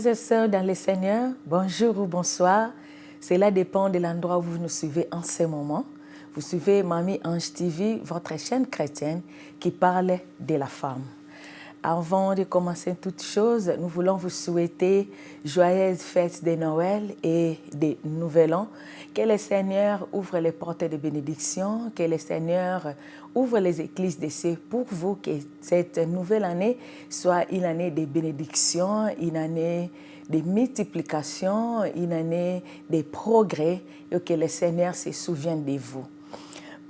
Frères et sœurs dans le Seigneur, bonjour ou bonsoir. Cela dépend de l'endroit où vous nous suivez en ce moment. Vous suivez Mamie Ange TV, votre chaîne chrétienne qui parle de la femme. Avant de commencer toute chose, nous voulons vous souhaiter joyeuses fêtes de Noël et de Nouvel An. Que le Seigneur ouvre les portes de bénédiction, que le Seigneur ouvre les églises des cieux pour vous, que cette nouvelle année soit une année de bénédiction, une année de multiplication, une année de progrès et que le Seigneur se souvienne de vous.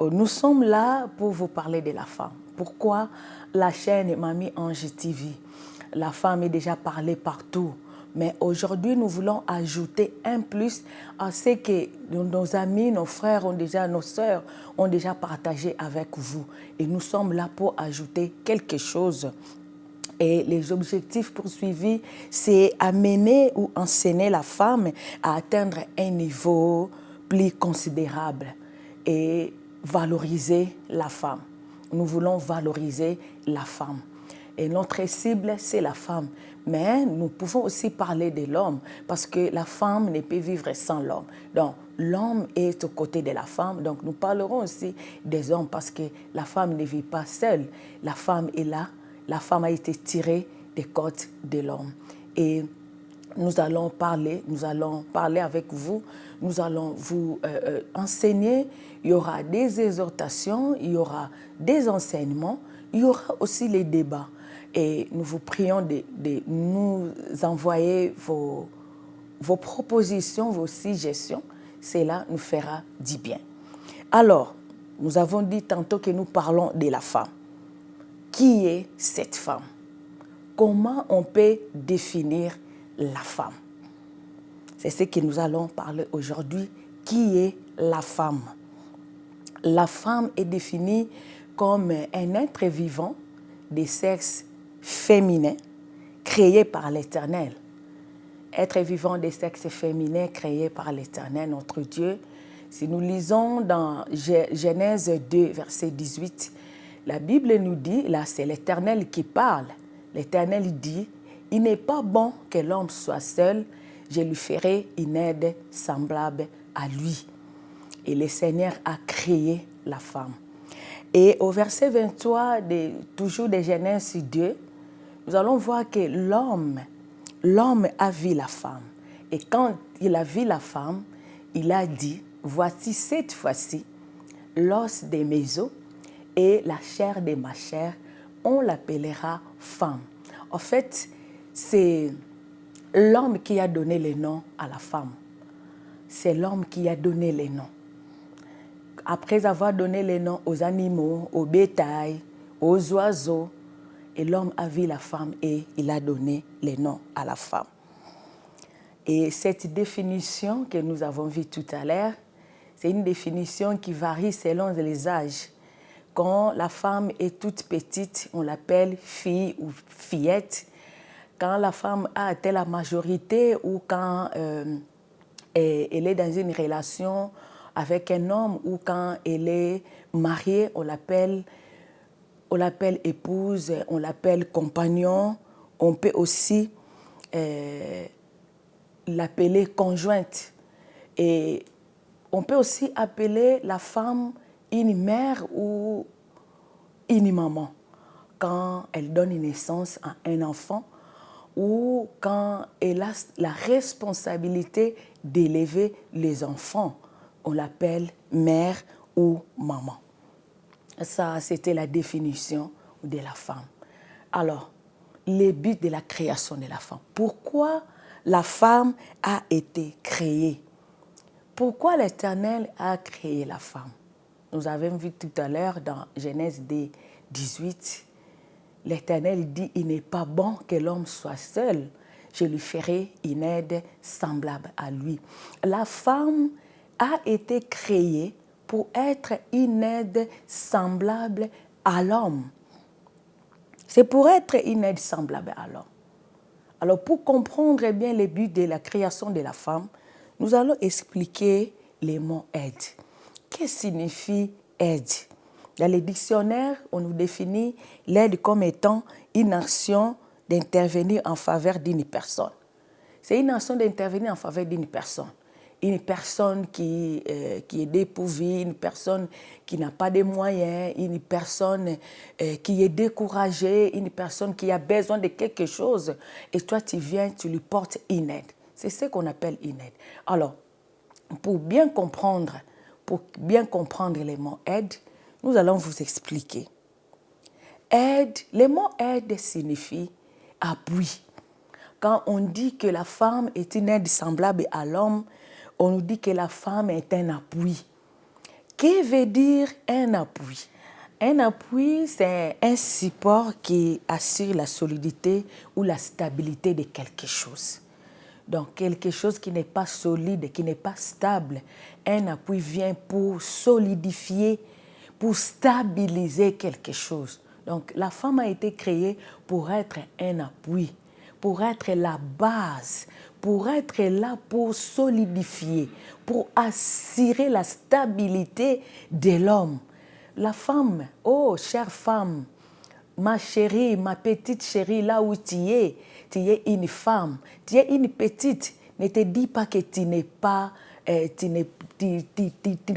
Nous sommes là pour vous parler de la femme. Pourquoi la chaîne Mamie Ange TV? La femme est déjà parlée partout. Mais aujourd'hui, nous voulons ajouter un plus à ce que nos amis, nos frères, nos sœurs ont déjà partagé avec vous. Et nous sommes là pour ajouter quelque chose. Et les objectifs poursuivis, c'est amener ou enseigner la femme à atteindre un niveau plus considérable et valoriser la femme. Nous voulons valoriser la femme. Et notre cible, c'est la femme. Mais nous pouvons aussi parler de l'homme parce que la femme ne peut vivre sans l'homme. Donc, l'homme est aux côtés de la femme. Donc, nous parlerons aussi des hommes parce que la femme ne vit pas seule. La femme est là. La femme a été tirée des côtes de l'homme. Et nous allons parler avec vous, nous allons vous enseigner, il y aura des exhortations, il y aura des enseignements, il y aura aussi les débats. Et nous vous prions de nous envoyer vos propositions, vos suggestions, cela nous fera du bien. Alors, nous avons dit tantôt que nous parlons de la femme. Qui est cette femme? Comment on peut définir la femme? C'est ce que nous allons parler aujourd'hui. Qui est la femme? La femme est définie comme un être vivant de sexe féminin créé par l'Éternel. Être vivant de sexe féminin créé par l'Éternel, notre Dieu. Si nous lisons dans Genèse 2, verset 18, la Bible nous dit, là c'est l'Éternel qui parle. L'Éternel dit, il n'est pas bon que l'homme soit seul, je lui ferai une aide semblable à lui. Et le Seigneur a créé la femme. Et au verset 23, toujours de Genèse 2, nous allons voir que l'homme a vu la femme. Et quand il a vu la femme, il a dit, voici cette fois-ci, l'os de mes os et la chair de ma chair, on l'appellera femme. En fait, c'est l'homme qui a donné le nom à la femme. C'est l'homme qui a donné les noms. Après avoir donné les noms aux animaux, au bétail, aux oiseaux, et l'homme a vu la femme et il a donné les noms à la femme. Et cette définition que nous avons vue tout à l'heure, c'est une définition qui varie selon les âges. Quand la femme est toute petite, on l'appelle fille ou fillette. Quand la femme a atteint la majorité ou quand elle est dans une relation avec un homme ou quand elle est mariée, on l'appelle épouse, on l'appelle compagnon. On peut aussi l'appeler conjointe. Et on peut aussi appeler la femme une mère ou une maman quand elle donne naissance à un enfant ou quand elle a la responsabilité d'élever les enfants. On l'appelle mère ou maman. Ça, c'était la définition de la femme. Alors, le but de la création de la femme. Pourquoi la femme a été créée? Pourquoi l'Éternel a créé la femme? Nous avons vu tout à l'heure dans Genèse 18, l'Éternel dit, il n'est pas bon que l'homme soit seul, je lui ferai une aide semblable à lui. La femme a été créée pour être une aide semblable à l'homme. C'est pour être une aide semblable à l'homme. Alors, pour comprendre bien le but de la création de la femme, nous allons expliquer les mots aide. Qu'est-ce que signifie aide? Dans les dictionnaires, on nous définit l'aide comme étant une action d'intervenir en faveur d'une personne. C'est une action d'intervenir en faveur d'une personne. Une personne qui est dépourvue, une personne qui n'a pas de moyens, une personne qui est découragée, une personne qui a besoin de quelque chose. Et toi, tu viens, tu lui portes une aide. C'est ce qu'on appelle une aide. Alors, pour bien comprendre les mots aide, nous allons vous expliquer. Aide, le mot aide signifie appui. Quand on dit que la femme est une aide semblable à l'homme, on nous dit que la femme est un appui. Que veut dire un appui? Un appui, c'est un support qui assure la solidité ou la stabilité de quelque chose. Donc, quelque chose qui n'est pas solide, qui n'est pas stable, un appui vient pour solidifier, pour stabiliser quelque chose. Donc, la femme a été créée pour être un appui, pour être la base, pour être là pour solidifier, pour assurer la stabilité de l'homme. La femme, oh chère femme, ma chérie, ma petite chérie, là où tu es une femme, tu es une petite. Ne te dis pas que tu n'as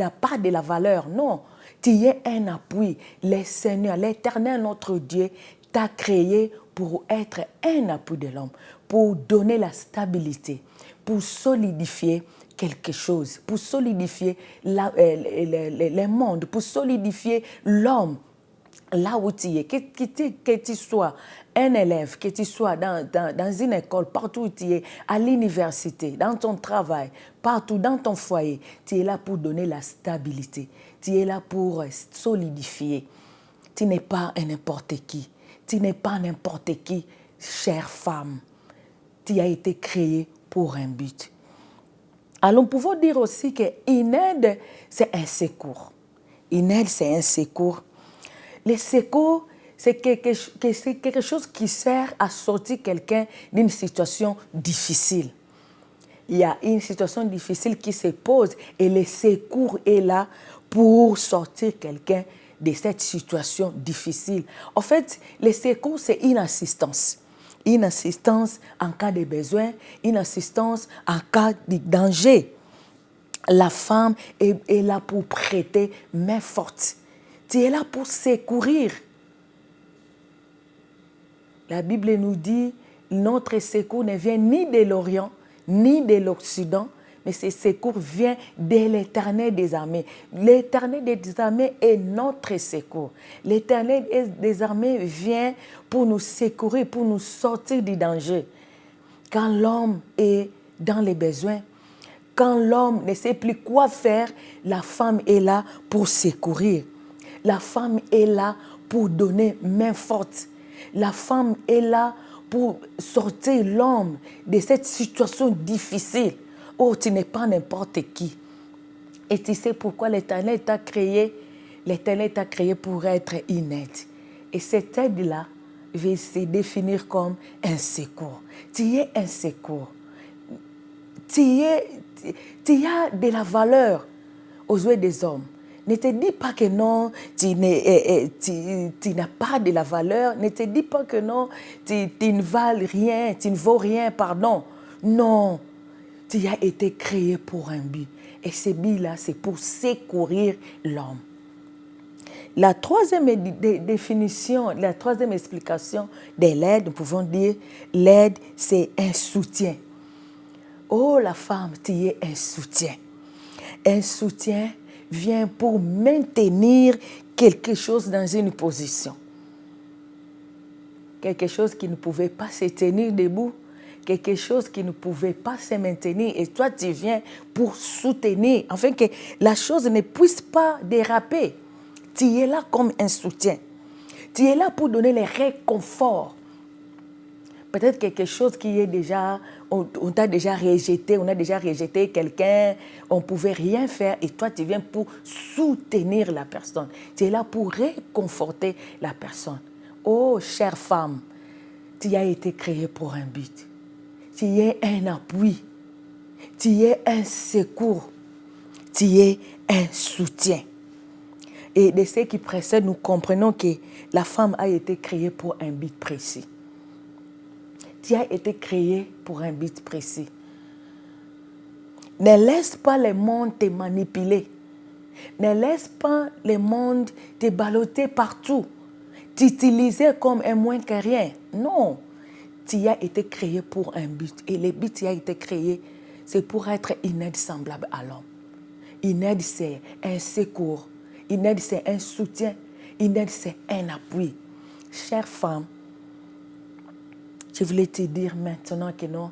pas de la valeur. Non, tu es un appui. Le Seigneur, l'Éternel, notre Dieu, t'a créé pour être un appui de l'homme, pour donner la stabilité, pour solidifier quelque chose, pour solidifier le monde, pour solidifier l'homme. Là où tu es, que tu sois un élève, que tu sois dans une école, partout où tu es, à l'université, dans ton travail, partout dans ton foyer, tu es là pour donner la stabilité. Tu es là pour solidifier. Tu n'es pas un n'importe qui. Tu n'es pas n'importe qui, chère femme. Tu as été créée pour un but. Alors, nous pouvons dire aussi qu'une aide, c'est un secours. Une aide, c'est un secours. Les secours, c'est quelque chose qui sert à sortir quelqu'un d'une situation difficile. Il y a une situation difficile qui se pose et le secours est là pour sortir quelqu'un de cette situation difficile. En fait, le secours, c'est une assistance. Une assistance en cas de besoin, une assistance en cas de danger. La femme est là pour prêter main forte. Tu es là pour secourir. La Bible nous dit, notre secours ne vient ni de l'Orient, ni de l'Occident, mais ce secours vient de l'Éternel des armées. L'Éternel des armées est notre secours. L'Éternel des armées vient pour nous secourir, pour nous sortir du danger. Quand l'homme est dans les besoins, quand l'homme ne sait plus quoi faire, la femme est là pour secourir. La femme est là pour donner main forte. La femme est là pour sortir l'homme de cette situation difficile. Oh, tu n'es pas n'importe qui. Et tu sais pourquoi l'Éternel t'a créé? L'Éternel t'a créé pour être une aide. Et cette aide-là va se définir comme un secours. Tu es un secours. Tu as de la valeur aux yeux des hommes. Ne te dis pas que non, tu n'as pas de la valeur. Ne te dis pas que non, tu ne vales rien, tu ne vaux rien, pardon. Non, tu as été créé pour un but. Et ce but-là, c'est pour secourir l'homme. La troisième définition, la troisième explication de l'aide, nous pouvons dire, l'aide, c'est un soutien. Oh, la femme, tu es un soutien. Un soutien vient pour maintenir quelque chose dans une position. Quelque chose qui ne pouvait pas se tenir debout, quelque chose qui ne pouvait pas se maintenir. Et toi, tu viens pour soutenir, afin que la chose ne puisse pas déraper. Tu es là comme un soutien. Tu es là pour donner les réconforts. Peut-être quelque chose qui est déjà, on t'a déjà rejeté, on a déjà rejeté quelqu'un, on ne pouvait rien faire et toi tu viens pour soutenir la personne. Tu es là pour réconforter la personne. Oh, chère femme, tu as été créée pour un but. Tu es un appui, tu es un secours, tu es un soutien. Et de ce qui précède, nous comprenons que la femme a été créée pour un but précis. Tu as été créé pour un but précis. Ne laisse pas le monde te manipuler. Ne laisse pas le monde te balloter partout, t'utiliser comme un moins que rien. Non, tu as été créé pour un but. Et le but qui a été créé, c'est pour être une aide semblable à l'homme. Une aide, c'est un secours. Une aide, c'est un soutien. Une aide, c'est un appui. Chère femme, je voulais te dire maintenant que non,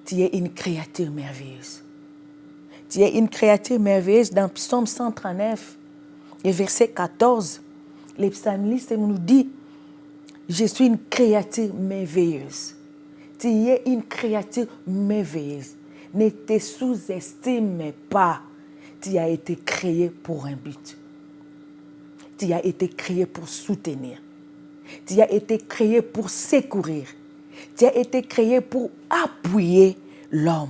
tu es une créature merveilleuse. Tu es une créature merveilleuse dans Psaume 139, et verset 14. Le psalmiste nous dit, je suis une créature merveilleuse. Tu es une créature merveilleuse. Ne te sous-estime pas. Tu as été créé pour un but. Tu as été créé pour soutenir. Tu as été créé pour secourir. Tu as été créé pour appuyer l'homme.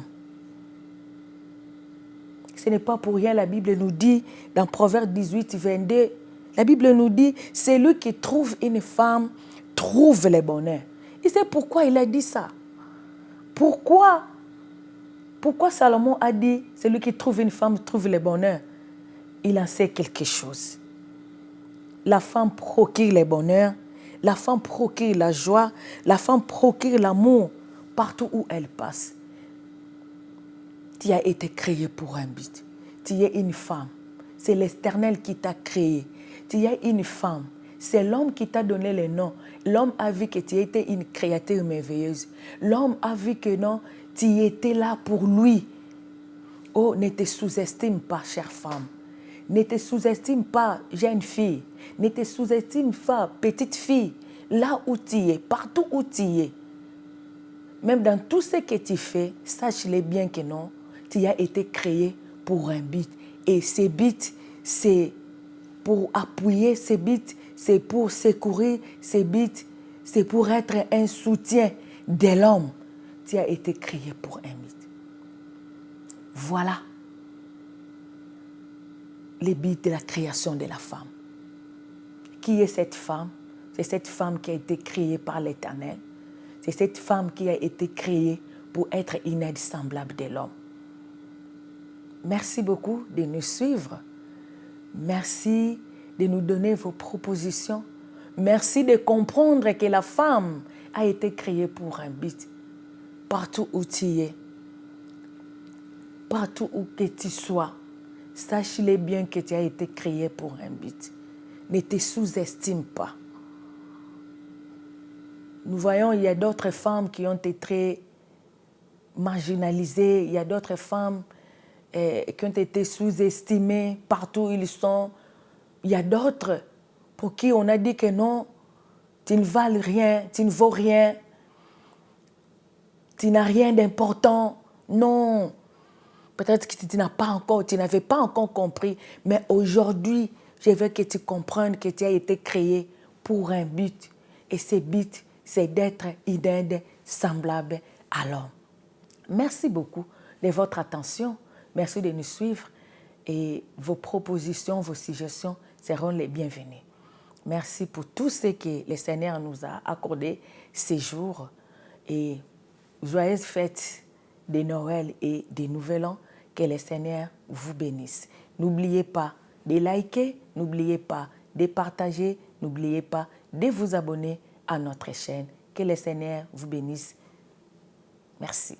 Ce n'est pas pour rien, la Bible nous dit, dans Proverbe 18, 22, la Bible nous dit, celui qui trouve une femme trouve le bonheur. Et c'est pourquoi il a dit ça. Pourquoi Salomon a dit, celui qui trouve une femme trouve le bonheur? Il en sait quelque chose. La femme procure le bonheur, la femme procure la joie, la femme procure l'amour partout où elle passe. Tu as été créé pour un but. Tu es une femme. C'est l'Éternel qui t'a créé. Tu es une femme. C'est l'homme qui t'a donné le nom. L'homme a vu que tu étais une créature merveilleuse. L'homme a vu que non, tu étais là pour lui. Oh, ne te sous-estime pas, chère femme. Ne te sous-estime pas, jeune fille. Ne te sous-estime pas, petite fille. Là où tu es, partout où tu es. Même dans tout ce que tu fais, sache-le bien que non, tu as été créé pour un but. Et ce but, c'est pour appuyer, ce but, c'est pour secourir, ce but, c'est pour être un soutien de l'homme. Tu as été créé pour un but. Voilà le but de la création de la femme. Qui est cette femme? C'est cette femme qui a été créée par l'Éternel. C'est cette femme qui a été créée pour être une aide semblable de l'homme. Merci beaucoup de nous suivre. Merci de nous donner vos propositions. Merci de comprendre que la femme a été créée pour un but. Partout où tu es, partout où que tu sois, sache-le bien que tu as été créé pour un but. Ne te sous-estime pas. Nous voyons, il y a d'autres femmes qui ont été marginalisées. Il y a d'autres femmes qui ont été sous-estimées partout où ils sont. Il y a d'autres pour qui on a dit que non, tu ne vales rien, tu ne vaux rien, tu n'as rien d'important. Non, peut-être que tu n'avais pas encore compris, mais aujourd'hui, je veux que tu comprennes que tu as été créé pour un but. Et ce but, c'est d'être une aide semblable à l'homme. Merci beaucoup de votre attention. Merci de nous suivre. Et vos propositions, vos suggestions seront les bienvenues. Merci pour tout ce que le Seigneur nous a accordé ces jours. Et joyeuses fêtes de Noël et de Nouvel An. Que le Seigneur vous bénisse. N'oubliez pas de liker, n'oubliez pas de partager, n'oubliez pas de vous abonner à notre chaîne. Que le Seigneur vous bénisse. Merci.